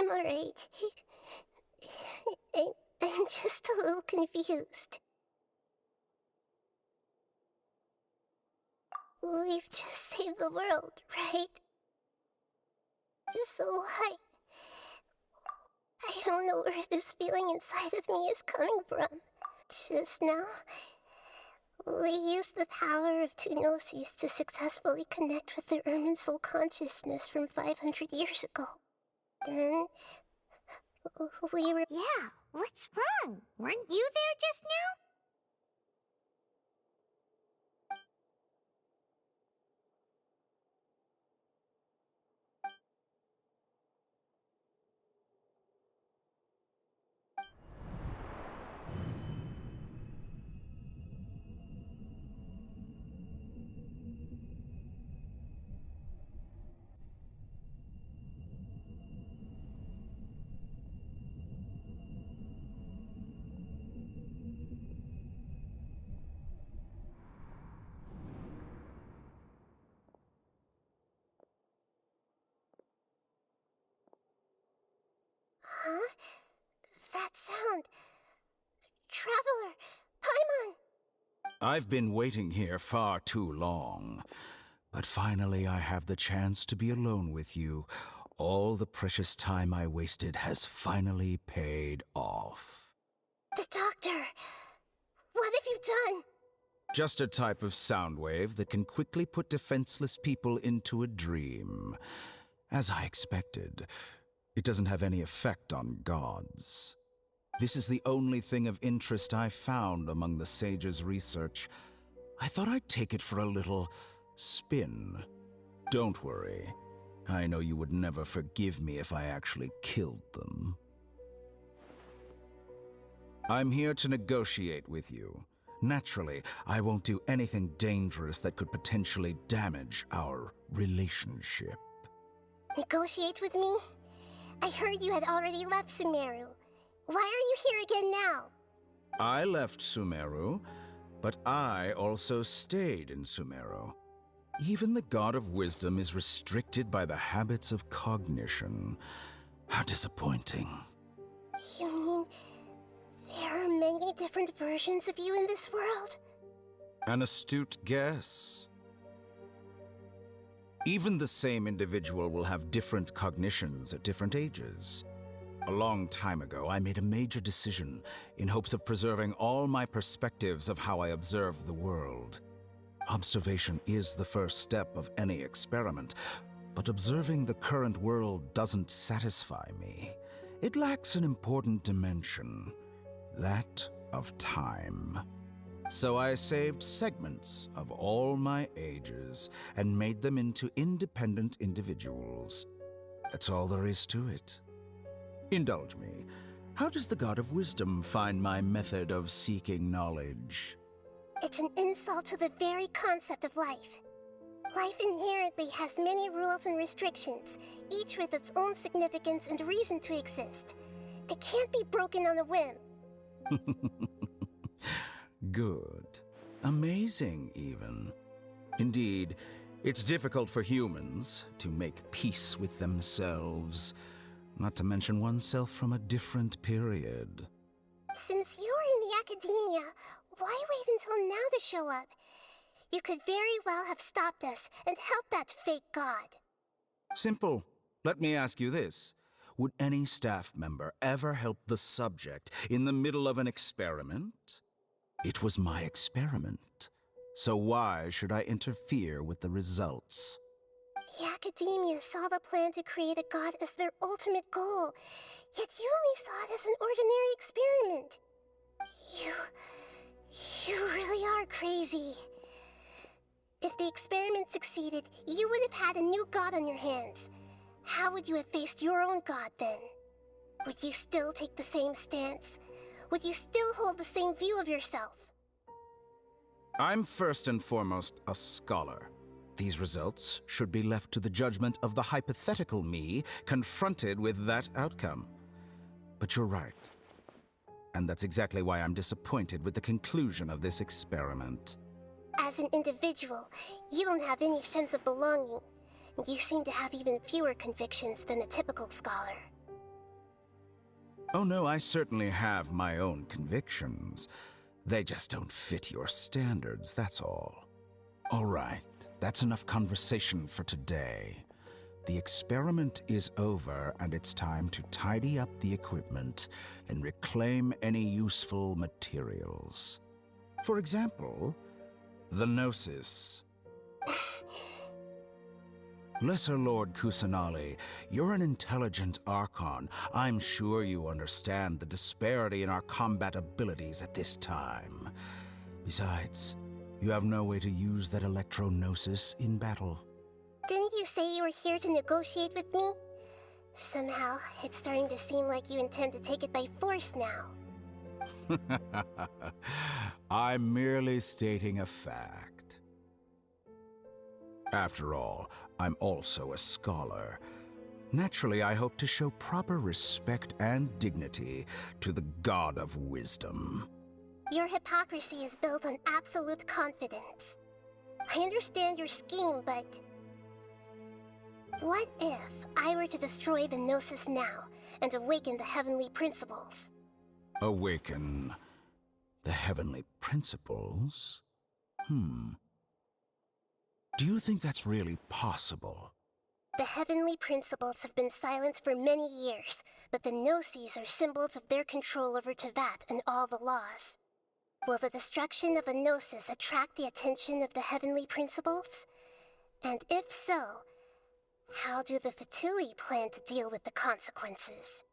I'm alright. I'm just a little confused. We've just saved the world, right? So I don't know where this feeling inside of me is coming from. Just now, we used the power of two gnosis to successfully connect with the Ermin soul consciousness from 500 years ago. Then, we were... Yeah, what's wrong? Weren't you there just now? Huh? That sound... Traveler! Paimon! I've been waiting here far too long. But finally I have the chance to be alone with you. All the precious time I wasted has finally paid off. The doctor! What have you done? Just a type of sound wave that can quickly put defenseless people into a dream. As I expected, it doesn't have any effect on gods. This is the only thing of interest I found among the sage's research. I thought I'd take it for a little spin. Don't worry. I know you would never forgive me if I actually killed them. I'm here to negotiate with you. Naturally, I won't do anything dangerous that could potentially damage our relationship. Negotiate with me? I heard you had already left Sumeru. Why are you here again now? I left Sumeru, but I also stayed in Sumeru. Even the God of Wisdom is restricted by the habits of cognition. How disappointing. You mean there are many different versions of you in this world? An astute guess. Even the same individual will have different cognitions at different ages. A long time ago, I made a major decision in hopes of preserving all my perspectives of how I observed the world. Observation is the first step of any experiment, but observing the current world doesn't satisfy me. It lacks an important dimension, that of time. So I saved segments of all my ages and made them into independent individuals. That's all there is to it. Indulge me. How does the God of Wisdom find my method of seeking knowledge? It's an insult to the very concept of life. Life inherently has many rules and restrictions, each with its own significance and reason to exist. They can't be broken on a whim. Good. Amazing, even. Indeed, it's difficult for humans to make peace with themselves, not to mention oneself from a different period. Since you were in the academia, why wait until now to show up? You could very well have stopped us and helped that fake god. Simple. Let me ask you this. Would any staff member ever help the subject in the middle of an experiment? It was my experiment. So why should I interfere with the results? The academia saw the plan to create a god as their ultimate goal, yet you only saw it as an ordinary experiment. You really are crazy. If the experiment succeeded, you would have had a new god on your hands. How would you have faced your own god then? Would you still take the same stance? Would you still hold the same view of yourself? I'm first and foremost a scholar. These results should be left to the judgment of the hypothetical me confronted with that outcome. But you're right. And that's exactly why I'm disappointed with the conclusion of this experiment. As an individual, you don't have any sense of belonging. You seem to have even fewer convictions than a typical scholar. Oh no, I certainly have my own convictions. They just don't fit your standards, that's all. All right, that's enough conversation for today. The experiment is over, and it's time to tidy up the equipment and reclaim any useful materials. For example, the gnosis. Lesser Lord Kusanali, you're an intelligent Archon. I'm sure you understand the disparity in our combat abilities at this time. Besides, you have no way to use that electro-gnosis in battle. Didn't you say you were here to negotiate with me? Somehow, it's starting to seem like you intend to take it by force now. I'm merely stating a fact. After all, I'm also a scholar. Naturally, I hope to show proper respect and dignity to the God of Wisdom. Your hypocrisy is built on absolute confidence. I understand your scheme, but... what if I were to destroy the Gnosis now and awaken the heavenly principles? Awaken the heavenly principles? Do you think that's really possible? The heavenly principles have been silent for many years, but the Gnosis are symbols of their control over Tevat and all the laws. Will the destruction of a Gnosis attract the attention of the heavenly principles? And if so, how do the Fatui plan to deal with the consequences?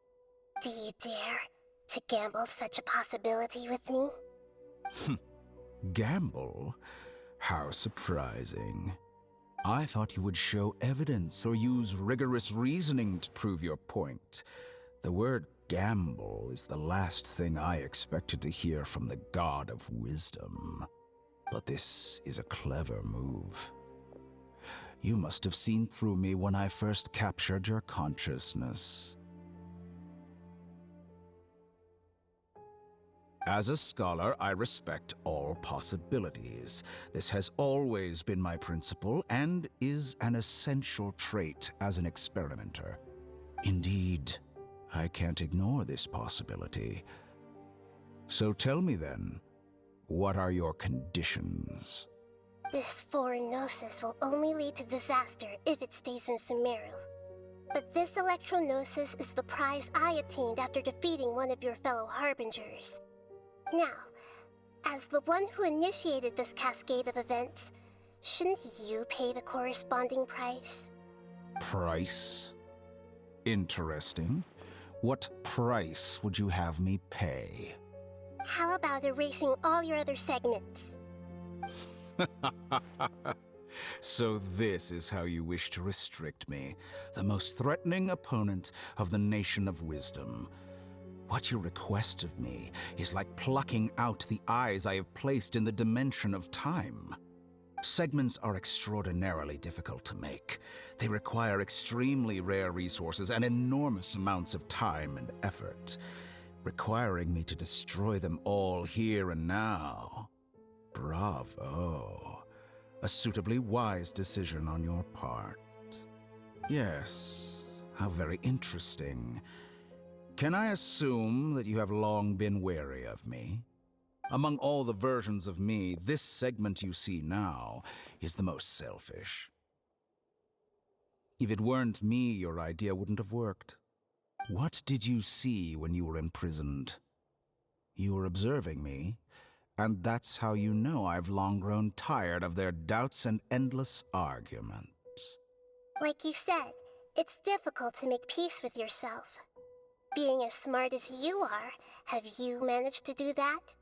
Do you dare to gamble such a possibility with me? Gamble? How surprising. I thought you would show evidence or use rigorous reasoning to prove your point. The word gamble is the last thing I expected to hear from the God of Wisdom. But this is a clever move. You must have seen through me when I first captured your consciousness. As a scholar, I respect all possibilities. This has always been my principle and is an essential trait as an experimenter. Indeed, I can't ignore this possibility. So tell me then, what are your conditions? This foreign Gnosis will only lead to disaster if it stays in Sumeru. But this electro-gnosis is the prize I obtained after defeating one of your fellow Harbingers. Now, as the one who initiated this cascade of events, shouldn't you pay the corresponding price? Price? Interesting. What price would you have me pay? How about erasing all your other segments? So this is how you wish to restrict me, the most threatening opponent of the Nation of Wisdom. What you request of me is like plucking out the eyes I have placed in the dimension of time. Segments are extraordinarily difficult to make. They require extremely rare resources and enormous amounts of time and effort, requiring me to destroy them all here and now. Bravo. A suitably wise decision on your part. Yes, how very interesting. Can I assume that you have long been wary of me? Among all the versions of me, this segment you see now is the most selfish. If it weren't me, your idea wouldn't have worked. What did you see when you were imprisoned? You were observing me, and that's how you know I've long grown tired of their doubts and endless arguments. Like you said, it's difficult to make peace with yourself. Being as smart as you are, have you managed to do that?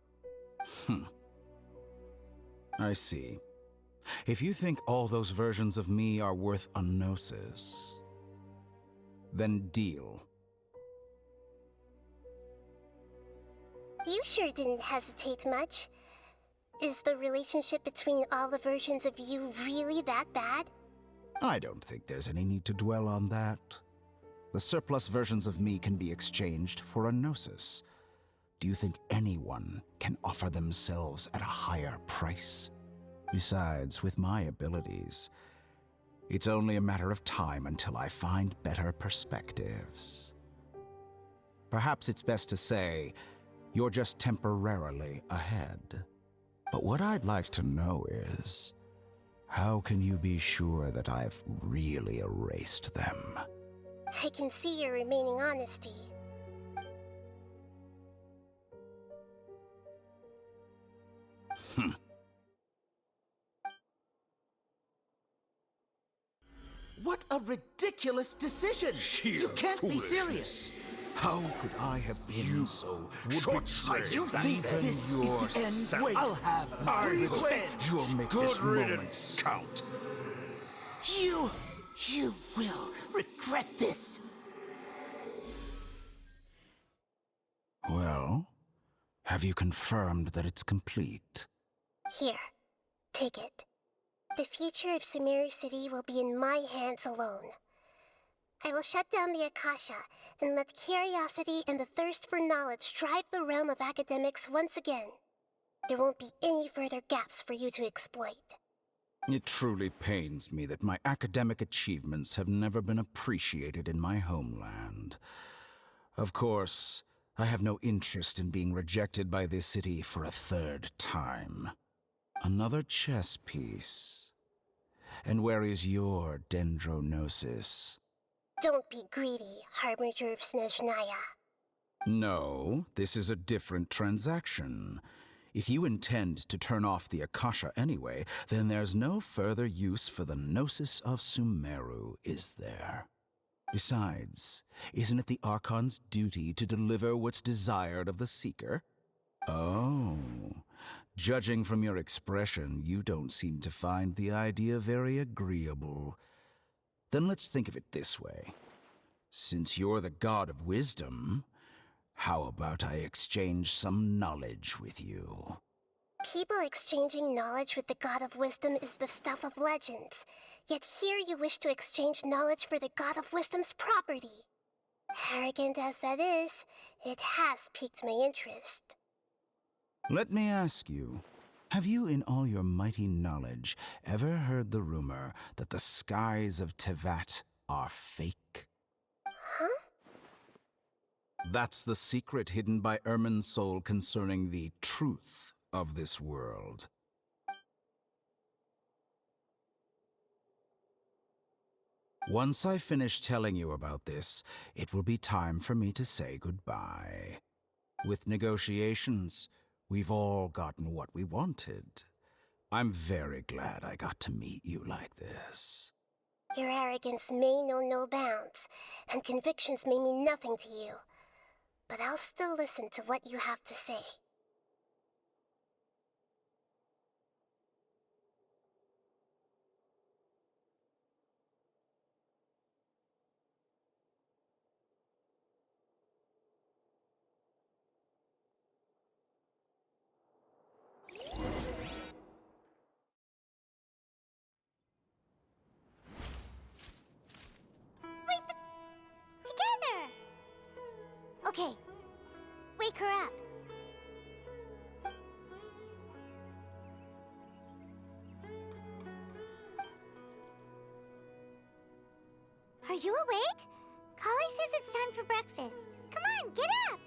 I see. If you think all those versions of me are worth a gnosis, then deal. You sure didn't hesitate much. Is the relationship between all the versions of you really that bad? I don't think there's any need to dwell on that. The surplus versions of me can be exchanged for a gnosis. Do you think anyone can offer themselves at a higher price? Besides, with my abilities, it's only a matter of time until I find better perspectives. Perhaps it's best to say you're just temporarily ahead. But what I'd like to know is, how can you be sure that I've really erased them? I can see your remaining honesty. What a ridiculous decision! You can't be serious! How could I have been so short-sighted? You think this is the end? Wait, I'll have my revenge! You'll make this moment count. You will regret this! Well, have you confirmed that it's complete? Here, take it. The future of Sumeru City will be in my hands alone. I will shut down the Akasha and let curiosity and the thirst for knowledge drive the realm of academics once again. There won't be any further gaps for you to exploit. It truly pains me that my academic achievements have never been appreciated in my homeland. Of course, I have no interest in being rejected by this city for a third time. Another chess piece. And where is your dendrognosis? Don't be greedy, Harbinger of Snezhnaya. No, this is a different transaction. If you intend to turn off the Akasha anyway, then there's no further use for the gnosis of Sumeru, is there? Besides, isn't it the Archon's duty to deliver what's desired of the Seeker? Oh, judging from your expression, you don't seem to find the idea very agreeable. Then let's think of it this way. Since you're the god of wisdom, how about I exchange some knowledge with you? People exchanging knowledge with the God of Wisdom is the stuff of legends. Yet here you wish to exchange knowledge for the God of Wisdom's property. Arrogant as that is, it has piqued my interest. Let me ask you, have you in all your mighty knowledge ever heard the rumor that the skies of Tevat are fake? Huh? That's the secret hidden by Irminsul concerning the truth of this world. Once I finish telling you about this, it will be time for me to say goodbye. With negotiations, we've all gotten what we wanted. I'm very glad I got to meet you like this. Your arrogance may know no bounds, and convictions may mean nothing to you. But I'll still listen to what you have to say. Together! Okay. Wake her up. Are you awake? Kali says it's time for breakfast. Come on, get up!